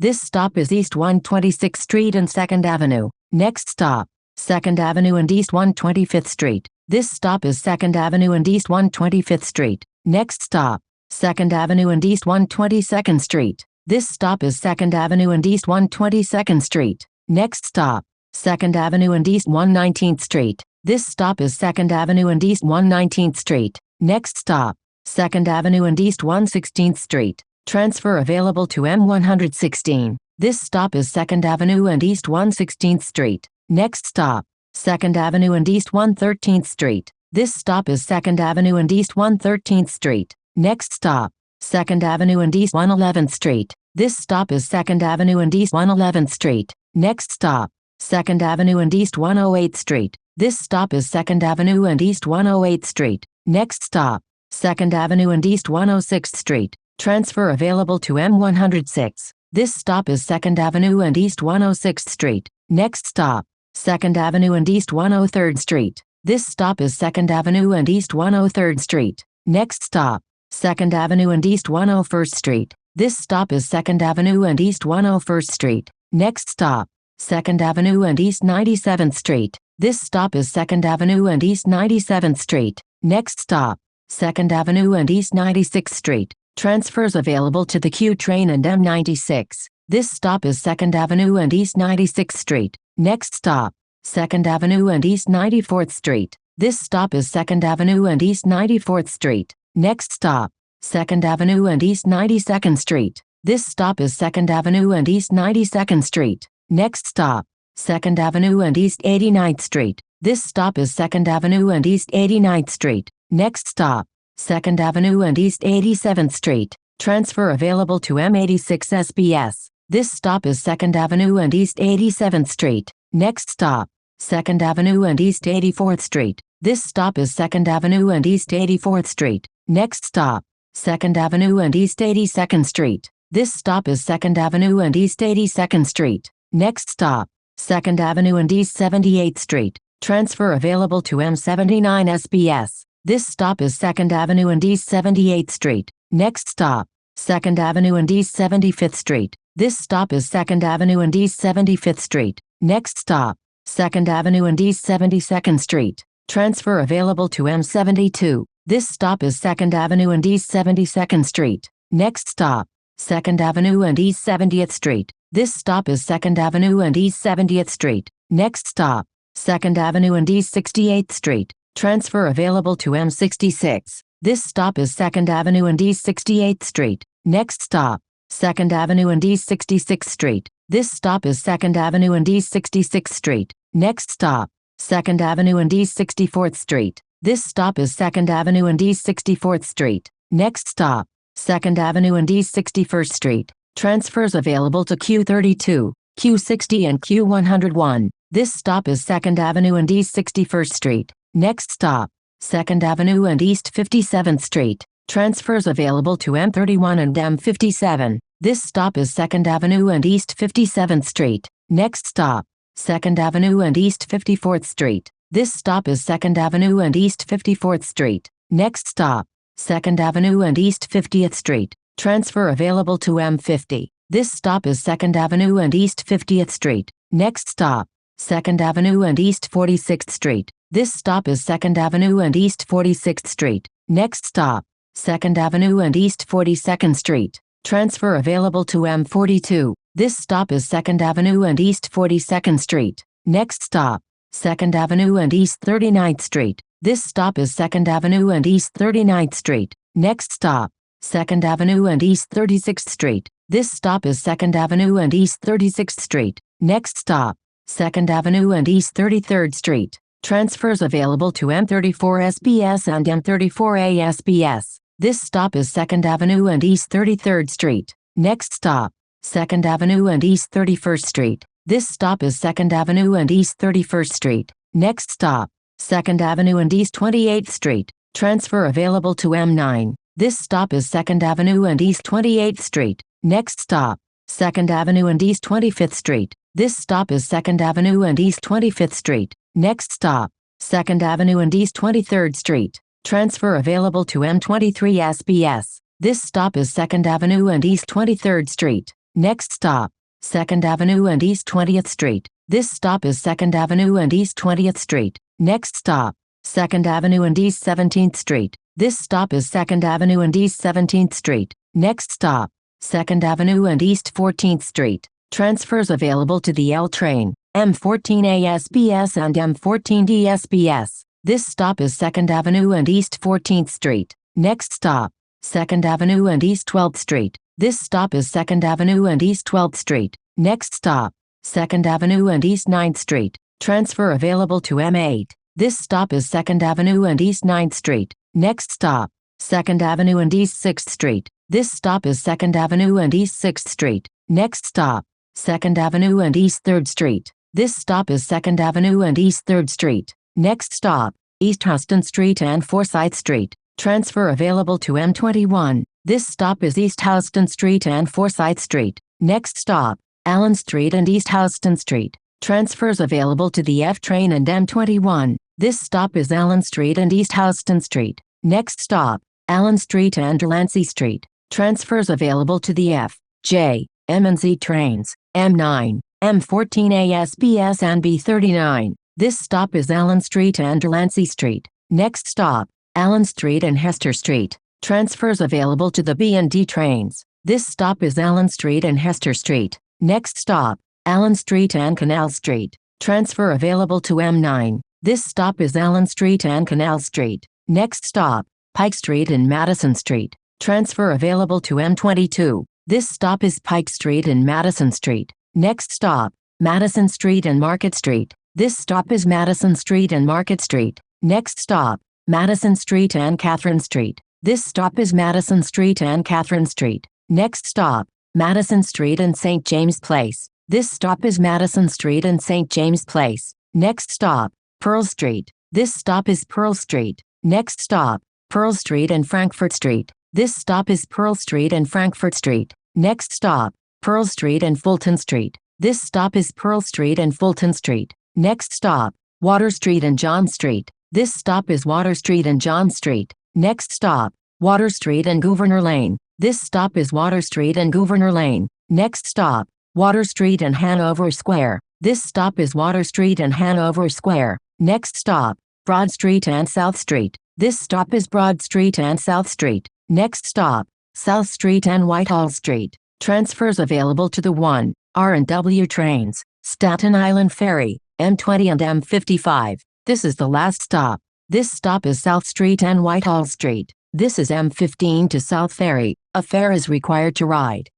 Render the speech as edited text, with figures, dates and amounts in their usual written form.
This stop is East 126th Street and 2nd Avenue. Next stop, 2nd Avenue and East 125th Street. This stop is 2nd Avenue and East 125th Street. Next stop, 2nd Avenue and East 122nd Street. This stop is 2nd Avenue and East 122nd Street. Next stop, 2nd Avenue and East 119th Street. This stop is 2nd Avenue and East 119th Street. Next stop, 2nd Avenue and East 116th Street. Transfer available to M116. This stop is 2nd Avenue and East 116th Street. Next stop, 2nd Avenue and East 113th Street. This stop is 2nd Avenue and East 113th Street. Next stop, 2nd Avenue and East 111th Street. This stop is 2nd Avenue and East 111th Street. Next stop, 2nd Avenue and East 108th Street. This stop is 2nd Avenue and East 108th Street. Next stop, 2nd Avenue and East 106th Street. Transfer available to M106. This stop is 2nd Avenue and East 106th Street. Next stop, 2nd Avenue and East 103rd Street. This stop is 2nd Avenue and East 103rd Street. Next stop, 2nd Avenue and East 101st Street. This stop is 2nd Avenue and East 101st Street. Next stop, 2nd Avenue and East 97th Street. This stop is 2nd Avenue and East 97th Street. Next stop, 2nd Avenue and East 96th Street. Transfers available to the Q train and M96. This stop is 2nd Avenue and East 96th Street. Next stop, 2nd Avenue and East 94th Street. This stop is 2nd Avenue and East 94th Street. Next stop, 2nd Avenue and East 92nd Street. This stop is 2nd Avenue and East 92nd Street. Next stop, 2nd Avenue and East 89th Street. This stop is 2nd Avenue and East 89th Street. Next stop, 2nd Avenue and East 87th Street. Transfer available to M86 SBS. This stop is 2nd Avenue and East 87th Street. Next stop, 2nd Avenue and East 84th Street. This stop is 2nd Avenue and East 84th Street. Next stop, 2nd Avenue and East 82nd Street. This stop is 2nd Avenue and East 82nd Street. Next stop, 2nd Avenue and East 78th Street. Transfer available to M79 SBS. This stop is 2nd Avenue and East 78th Street. Next stop, 2nd Avenue and East 75th Street. This stop is 2nd Avenue and East 75th Street. Next stop, 2nd Avenue and East 72nd Street. Transfer available to M72. This stop is 2nd Avenue and East 72nd Street. Next stop, 2nd Avenue and East 70th Street. This stop is 2nd Avenue and East 70th Street. Next stop, 2nd Avenue and East 68th Street. Transfer available to M66. This stop is 2nd Avenue and East 68th Street. Next stop, 2nd Avenue and East 66th Street. This stop is 2nd Avenue and East 66th Street. Next stop, 2nd Avenue and East 64th Street. This stop is 2nd Avenue and East 64th Street. Next stop, 2nd Avenue and East 61st Street. Transfers available to Q32, Q60 and Q101. This stop is 2nd Avenue and East 61st Street. Next stop, 2nd Avenue and East 57th Street. Transfers available to M31 and M57. This stop is 2nd Avenue and East 57th Street. Next stop, 2nd Avenue and East 54th Street. This stop is 2nd Avenue and East 54th Street. Next stop, 2nd Avenue and East 50th Street. Transfer available to M50. This stop is 2nd Avenue and East 50th Street. Next stop, 2nd Avenue and East 46th Street. This stop is 2nd Avenue and East 46th Street. Next stop, 2nd Avenue and East 42nd Street. Transfer available to M42. This stop is 2nd Avenue and East 42nd Street. Next stop, 2nd Avenue and East 39th Street. This stop is 2nd Avenue and East 39th Street. Next stop, 2nd Avenue and East 36th Street. This stop is 2nd Avenue and East 36th Street. Next stop, 2nd Avenue and East 33rd Street. Transfers available to M34 SBS and M34A SBS. This stop is 2nd Avenue and East 33rd Street. Next stop, 2nd Avenue and East 31st Street. This stop is 2nd Avenue and East 31st Street. Next stop, 2nd Avenue and East 28th Street. Transfer available to M9. This stop is 2nd Avenue and East 28th Street. Next stop, 2nd Avenue and East 25th Street. This stop is 2nd Avenue and East 25th Street. Next stop, 2nd Avenue and East 23rd Street. Transfer available to M23 SBS. This stop is 2nd Avenue and East 23rd Street. Next stop, 2nd Avenue and East 20th Street. This stop is 2nd Avenue and East 20th Street. Next stop, 2nd Avenue and East 17th Street. This stop is 2nd Avenue and East 17th Street. Next stop, 2nd Avenue and East 14th Street. Transfers available to the L train, M14 ASBS and M14 DSBS. This stop is 2nd Avenue and East 14th Street. Next stop, 2nd Avenue and East 12th Street. This stop is 2nd Avenue and East 12th Street. Next stop, 2nd Avenue and East 9th Street. Transfer available to M8. This stop is 2nd Avenue and East 9th Street. Next stop, 2nd Avenue and East 6th Street. This stop is 2nd Avenue and East 6th Street. Next stop, 2nd Avenue and East 3rd Street. This stop is 2nd Avenue and East 3rd Street. Next stop, East Houston Street and Forsyth Street. Transfer available to M21. This stop is East Houston Street and Forsyth Street. Next stop, Allen Street and East Houston Street. Transfers available to the F train and M21. This stop is Allen Street and East Houston Street. Next stop, Allen Street and Delancey Street. Transfers available to the F, J, M and Z trains, M9, M14 ASBS and B39. This stop is Allen Street and Delancey Street. Next stop, Allen Street and Hester Street. Transfers available to the B and D trains. This stop is Allen Street and Hester Street. Next stop, Allen Street and Canal Street. Transfer available to M9. This stop is Allen Street and Canal Street. Next stop, Pike Street and Madison Street. Transfer available to M22. This stop is Pike Street and Madison Street. Next stop, Madison Street and Market Street. This stop is Madison Street and Market Street. Next stop, Madison Street and Catherine Street. This stop is Madison Street and Catherine Street. Next stop, Madison Street and St. James Place. This stop is Madison Street and St. James Place. Next stop, Pearl Street. This stop is Pearl Street. Next stop, Pearl Street and Frankfurt Street. This stop is Pearl Street and Frankfurt Street. Next stop, Pearl Street and Fulton Street. This stop is Pearl Street and Fulton Street. Next stop, Water Street and John Street. This stop is Water Street and John Street. Next stop, Water Street and Governor Lane. This stop is Water Street and Governor Lane. Next stop, Water Street and Hanover Square. This stop is Water Street and Hanover Square. Next stop, Broad Street and South Street. This stop is Broad Street and South Street. Next stop, South Street and Whitehall Street. Transfers available to the 1, R and W trains, Staten Island Ferry, M20 and M55. This is the last stop. This stop is South Street and Whitehall Street. This is M15 to South Ferry. A fare is required to ride.